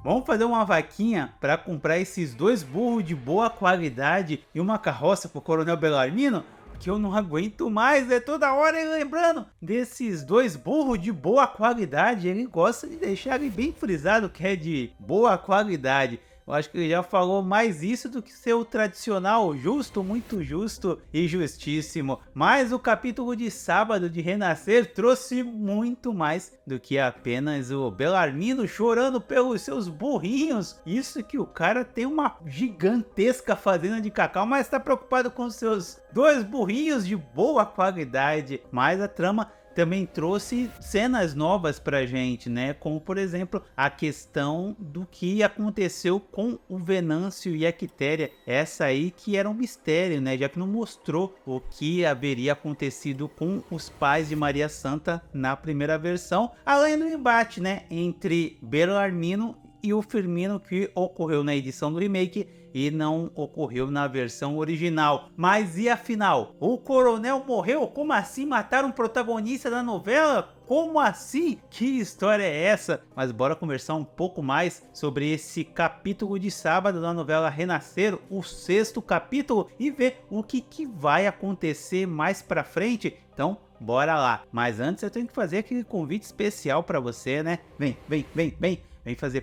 Vamos fazer uma vaquinha para comprar esses 2 burros de boa qualidade e uma carroça pro Coronel Bellarmino? Que eu não aguento mais, toda hora ele lembrando desses 2 burros de boa qualidade. Ele gosta de deixar ele bem frisado que é de boa qualidade. Eu acho que ele já falou mais isso do que ser o tradicional justo, muito justo e justíssimo. Mas o capítulo de sábado de Renascer trouxe muito mais do que apenas o Bellarmino chorando pelos seus burrinhos. Isso que o cara tem uma gigantesca fazenda de cacau, mas está preocupado com seus 2 burrinhos de boa qualidade. Mas a trama também trouxe cenas novas pra gente, né? Como, por exemplo, a questão do que aconteceu com o Venâncio e a Quitéria. Essa aí que era um mistério, né? Já que não mostrou o que haveria acontecido com os pais de Maria Santa na primeira versão. Além do embate, né? Entre Bellarmino e o Firmino, que ocorreu na edição do remake e não ocorreu na versão original. Mas e afinal? O coronel morreu? Como assim? Mataram o protagonista da novela? Como assim? Que história é essa? Mas bora conversar um pouco mais sobre esse capítulo de sábado da novela Renascer, o 6º capítulo, e ver o que vai acontecer mais pra frente. Então, bora lá. Mas antes eu tenho que fazer aquele convite especial pra você, né? Vem fazer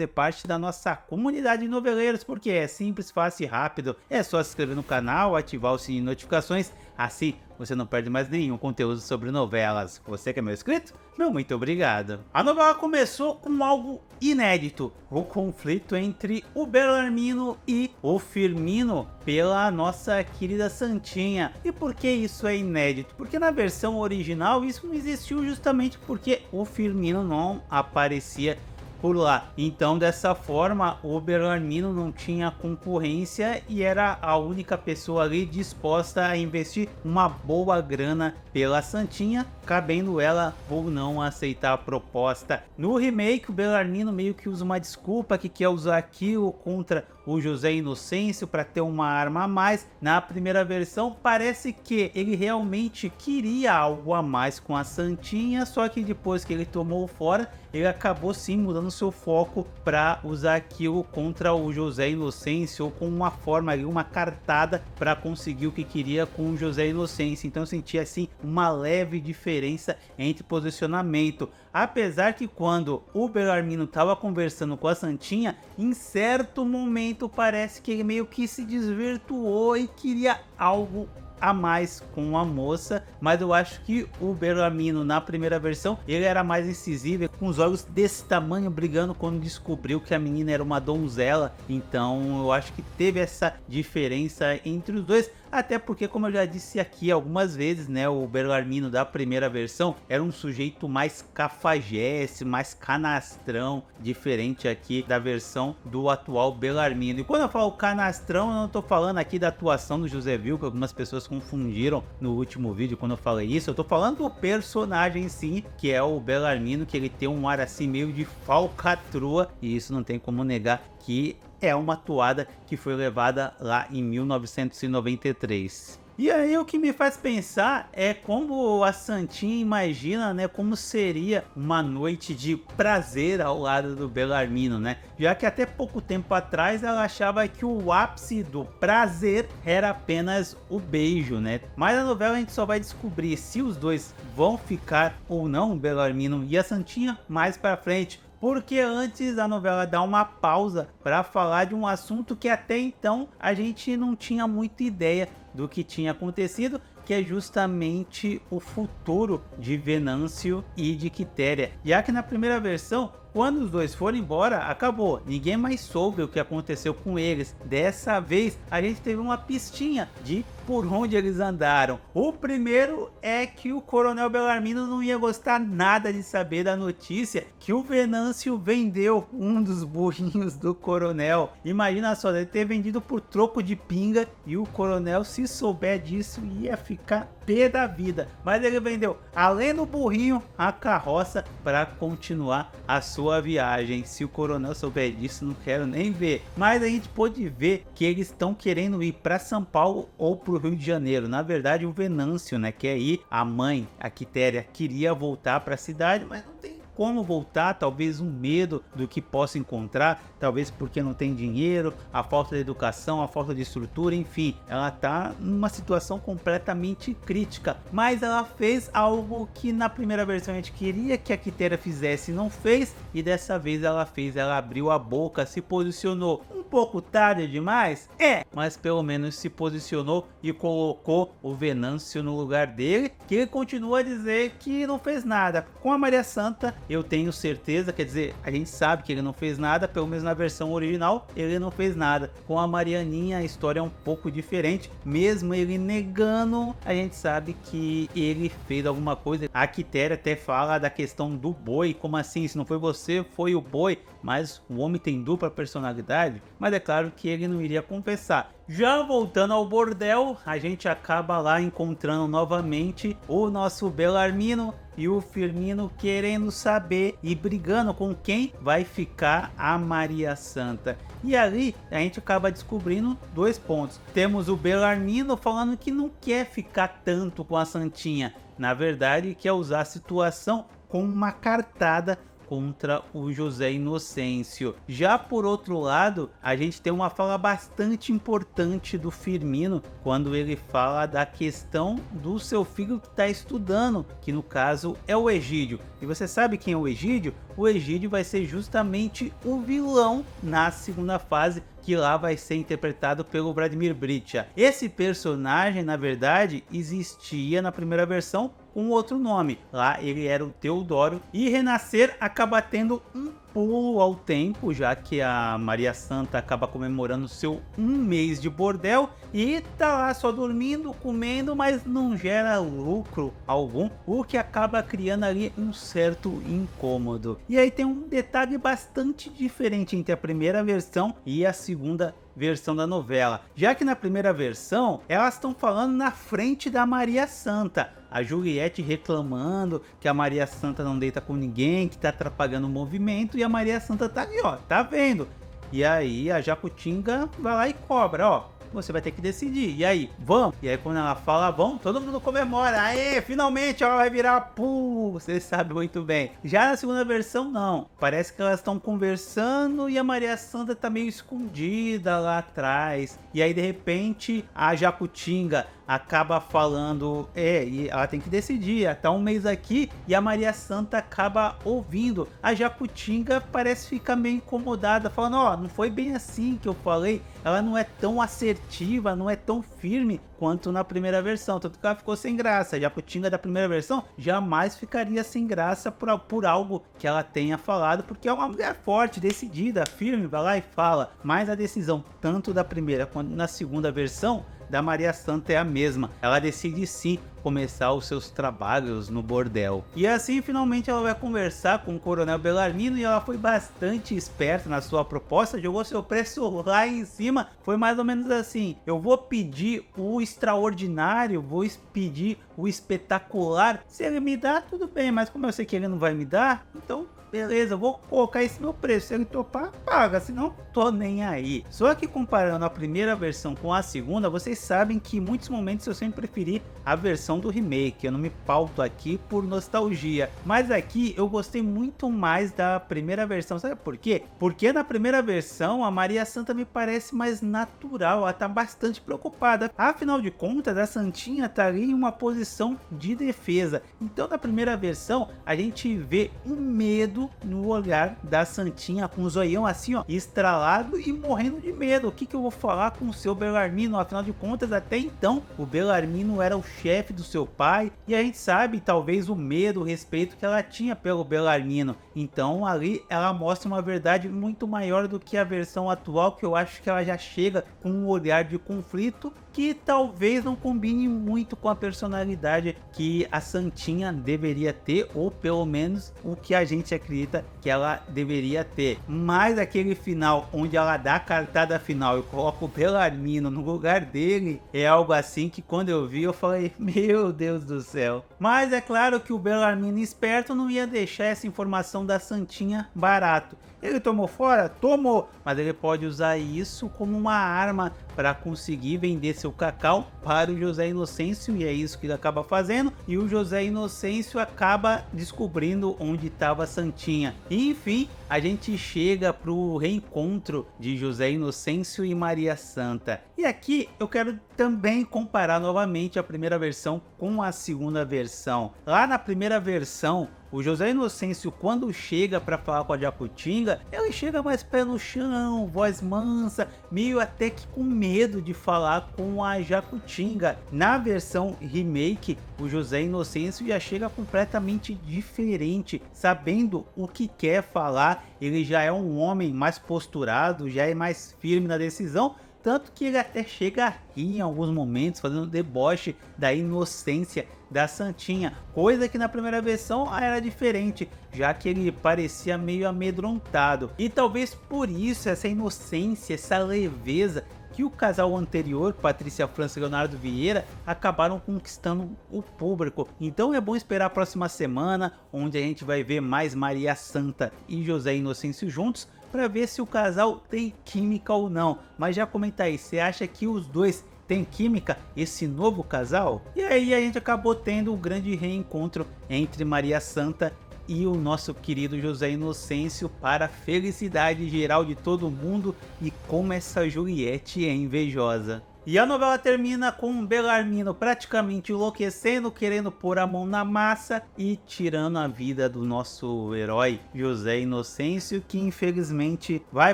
parte da nossa comunidade de noveleiros, porque é simples, fácil e rápido. É só se inscrever no canal, ativar o sininho de notificações, assim você não perde mais nenhum conteúdo sobre novelas. Você que é meu inscrito, meu muito obrigado. A novela começou com algo inédito, o conflito entre o Bellarmino e o Firmino pela nossa querida Santinha. E por que isso é inédito? Porque na versão original isso não existiu, justamente porque o Firmino não aparecia por lá. Então, dessa forma, o Bellarmino não tinha concorrência e era a única pessoa ali disposta a investir uma boa grana pela Santinha, cabendo ela ou não aceitar a proposta. No remake, o Bellarmino meio que usa uma desculpa que quer usar aquilo contra o José Inocêncio para ter uma arma a mais. Na primeira versão parece que ele realmente queria algo a mais com a Santinha, só que depois que ele tomou fora, ele acabou sim mudando seu foco para usar aquilo contra o José Inocêncio, ou com uma forma ali, uma cartada para conseguir o que queria com o José Inocêncio. Então eu senti assim uma leve diferença entre posicionamento. Apesar que quando o Bellarmino estava conversando com a Santinha, em certo momento parece que ele meio que se desvirtuou e queria algo a mais com a moça, mas eu acho que o Bellarmino na primeira versão ele era mais incisivo, com os olhos desse tamanho, brigando quando descobriu que a menina era uma donzela. Então eu acho que teve essa diferença entre os dois, até porque, como eu já disse aqui algumas vezes, né, o Bellarmino da primeira versão era um sujeito mais cafajeste, mais canastrão, diferente aqui da versão do atual Bellarmino. E quando eu falo canastrão, eu não tô falando aqui da atuação do José Vil, que algumas pessoas confundiram no último vídeo quando eu falei isso. Eu tô falando do personagem sim, que é o Bellarmino, que ele tem um ar assim meio de falcatrua, e isso não tem como negar que é uma toada que foi levada lá em 1993. E aí o que me faz pensar é como a Santinha imagina, né, como seria uma noite de prazer ao lado do Bellarmino, né? Já que até pouco tempo atrás ela achava que o ápice do prazer era apenas o beijo, né? Mas na novela a gente só vai descobrir se os dois vão ficar ou não, o Bellarmino e a Santinha, mais pra frente. Porque antes a novela dá uma pausa para falar de um assunto que até então a gente não tinha muita ideia do que tinha acontecido, que é justamente o futuro de Venâncio e de Quitéria. Já que na primeira versão, quando os dois foram embora, acabou. Ninguém mais soube o que aconteceu com eles. Dessa vez, a gente teve uma pistinha de por onde eles andaram. O primeiro é que o Coronel Bellarmino não ia gostar nada de saber da notícia que o Venâncio vendeu um dos burrinhos do Coronel. Imagina só, deve ter vendido por troco de pinga, e o Coronel, se souber disso, ia ficar pé da vida. Mas ele vendeu, além do burrinho, a carroça para continuar a sua viagem. Se o Coronel souber disso, não quero nem ver. Mas a gente pôde ver que eles estão querendo ir para São Paulo ou para o Rio de Janeiro. Na verdade, o Venâncio, né, quer ir. A mãe, a Quitéria, queria voltar para a cidade, mas não tem como voltar, talvez um medo do que possa encontrar, talvez porque não tem dinheiro, a falta de educação, a falta de estrutura, enfim, ela tá numa situação completamente crítica, mas ela fez algo que na primeira versão a gente queria que a Quitéria fizesse e não fez, e dessa vez ela fez, ela abriu a boca, se posicionou um pouco tarde demais, mas pelo menos se posicionou e colocou o Venâncio no lugar dele, que ele continua a dizer que não fez nada. Com a Maria Santa eu tenho certeza, quer dizer, a gente sabe que ele não fez nada, pelo menos na versão original ele não fez nada. Com a Marianinha a história é um pouco diferente, mesmo ele negando, a gente sabe que ele fez alguma coisa. A Quitéria até fala da questão do boi, como assim, se não foi você, foi o boi, mas o homem tem dupla personalidade, mas é claro que ele não iria confessar. Já voltando ao bordel, a gente acaba lá encontrando novamente o nosso Belarmino e o Firmino querendo saber e brigando com quem vai ficar a Maria Santa. E ali a gente acaba descobrindo dois pontos. Temos o Belarmino falando que não quer ficar tanto com a Santinha, na verdade quer usar a situação como uma cartada contra o José Inocêncio. Já por outro lado, a gente tem uma fala bastante importante do Firmino, quando ele fala da questão do seu filho que está estudando, que no caso é o Egídio. E você sabe quem é o Egídio? O Egídio vai ser justamente o vilão na segunda fase, que lá vai ser interpretado pelo Vladimir Bricha. Esse personagem, na verdade, existia na primeira versão com outro nome. Lá ele era o Teodoro, e Renascer acaba tendo um pulo ao tempo, já que a Maria Santa acaba comemorando seu 1 mês de bordel e tá lá só dormindo, comendo, mas não gera lucro algum, o que acaba criando ali um certo incômodo. E aí tem um detalhe bastante diferente entre a primeira versão e a segunda versão da novela, já que na primeira versão elas estão falando na frente da Maria Santa, a Juliette reclamando que a Maria Santa não deita com ninguém, que tá atrapalhando o movimento, e a Maria Santa tá ali, ó, tá vendo? E aí a Jacutinga vai lá e cobra, ó, você vai ter que decidir, e aí, vamos? E aí quando ela fala vamos, todo mundo comemora, aê, finalmente ela vai virar pum, você sabe muito bem. Já na segunda versão não, parece que elas estão conversando e a Maria Santa tá meio escondida lá atrás, e aí de repente a Jacutinga acaba falando, e ela tem que decidir, tá 1 mês aqui, e a Maria Santa acaba ouvindo. A Jacutinga parece ficar meio incomodada, falando, ó, não foi bem assim que eu falei, ela não é tão assertiva, não é tão firme quanto na primeira versão, tanto que ela ficou sem graça. A Jacutinga da primeira versão jamais ficaria sem graça por algo que ela tenha falado, porque é uma mulher forte, decidida, firme, vai lá e fala. Mas a decisão tanto da primeira quanto na segunda versão da Maria Santa é a mesma, ela decide sim começar os seus trabalhos no bordel. E assim finalmente ela vai conversar com o Coronel Belarmino, e ela foi bastante esperta na sua proposta, jogou seu preço lá em cima, foi mais ou menos assim, eu vou pedir o extraordinário, vou pedir o espetacular, se ele me dá tudo bem, mas como eu sei que ele não vai me dar, então beleza, eu vou colocar esse meu preço, se ele topar, paga, senão tô nem aí. Só que comparando a primeira versão com a segunda, vocês sabem que em muitos momentos eu sempre preferi a versão do remake, eu não me pauto aqui por nostalgia, mas aqui eu gostei muito mais da primeira versão, sabe por quê? Porque na primeira versão a Maria Santa me parece mais natural, ela tá bastante preocupada, afinal de contas a Santinha tá ali em uma posição de defesa, então na primeira versão a gente vê um medo no olhar da Santinha, com o zoião assim, ó, estralado e morrendo de medo. O que eu vou falar com o seu Belarmino? Afinal de contas, até então, o Belarmino era o chefe do seu pai, e a gente sabe, talvez, o medo, o respeito que ela tinha pelo Belarmino. Então, ali, ela mostra uma verdade muito maior do que a versão atual, que eu acho que ela já chega com um olhar de conflito, que talvez não combine muito com a personalidade que a Santinha deveria ter, ou pelo menos o que a gente acredita que ela deveria ter. Mas aquele final onde ela dá a cartada final e coloca o Belarmino no lugar dele, é algo assim que quando eu vi eu falei, meu Deus do céu. Mas é claro que o Belarmino esperto não ia deixar essa informação da Santinha barato. Ele tomou fora? Tomou, mas ele pode usar isso como uma arma para conseguir vender seu cacau para o José Inocêncio, e é isso que ele acaba fazendo, e o José Inocêncio acaba descobrindo onde estava a Santinha. E enfim, a gente chega para o reencontro de José Inocêncio e Maria Santa. E aqui eu quero também comparar novamente a primeira versão com a segunda versão. Lá na primeira versão, o José Inocêncio, quando chega para falar com a Jacutinga, ele chega mais pé no chão, voz mansa, meio até que com medo de falar com a Jacutinga. Na versão remake, o José Inocêncio já chega completamente diferente, sabendo o que quer falar. Ele já é um homem mais posturado, já é mais firme na decisão, tanto que ele até chega a rir em alguns momentos, fazendo deboche da inocência da Santinha, coisa que na primeira versão era diferente, já que ele parecia meio amedrontado. E talvez por isso essa inocência, essa leveza que o casal anterior, Patrícia França e Leonardo Vieira, acabaram conquistando o público. Então é bom esperar a próxima semana, onde a gente vai ver mais Maria Santa e José Inocêncio juntos, para ver se o casal tem química ou não. Mas já comenta aí, você acha que os dois têm química, esse novo casal? E aí a gente acabou tendo um grande reencontro entre Maria Santa e o nosso querido José Inocêncio, para a felicidade geral de todo mundo, e como essa Juliette é invejosa. E a novela termina com Belarmino praticamente enlouquecendo, querendo pôr a mão na massa e tirando a vida do nosso herói José Inocêncio, que infelizmente vai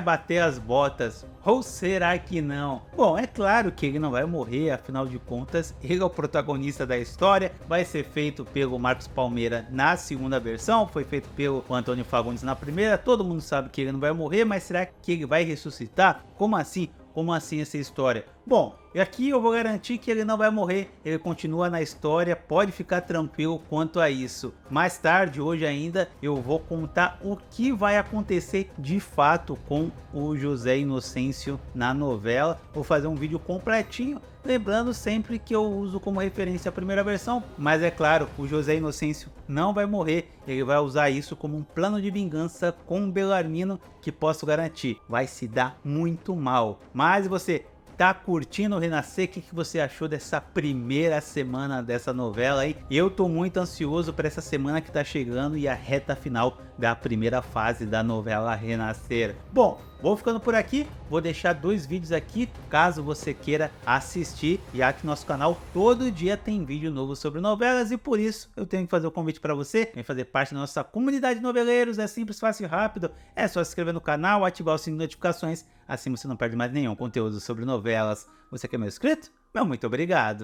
bater as botas. Ou será que não? Bom, é claro que ele não vai morrer, afinal de contas ele é o protagonista da história. Vai ser feito pelo Marcos Palmeira na segunda versão, foi feito pelo Antônio Fagundes na primeira. Todo mundo sabe que ele não vai morrer, mas será que ele vai ressuscitar? Como assim? Como assim essa história? Bom, aqui eu vou garantir que ele não vai morrer, ele continua na história, pode ficar tranquilo quanto a isso. Mais tarde, hoje ainda, eu vou contar o que vai acontecer de fato com o José Inocêncio na novela. Vou fazer um vídeo completinho, lembrando sempre que eu uso como referência a primeira versão, mas é claro, o José Inocêncio não vai morrer, ele vai usar isso como um plano de vingança com o Belarmino, que posso garantir, vai se dar muito mal. Mas você tá curtindo o Renascer? O que você achou dessa primeira semana dessa novela aí? Eu tô muito ansioso para essa semana que tá chegando e a reta final da primeira fase da novela Renascer. Bom, vou ficando por aqui, vou deixar 2 vídeos aqui caso você queira assistir, já que nosso canal todo dia tem vídeo novo sobre novelas, e por isso eu tenho que fazer o convite para você, vem fazer parte da nossa comunidade de noveleiros. É simples, fácil e rápido, é só se inscrever no canal, ativar o sininho de notificações, assim você não perde mais nenhum conteúdo sobre novelas. Você que é meu inscrito? Meu muito obrigado!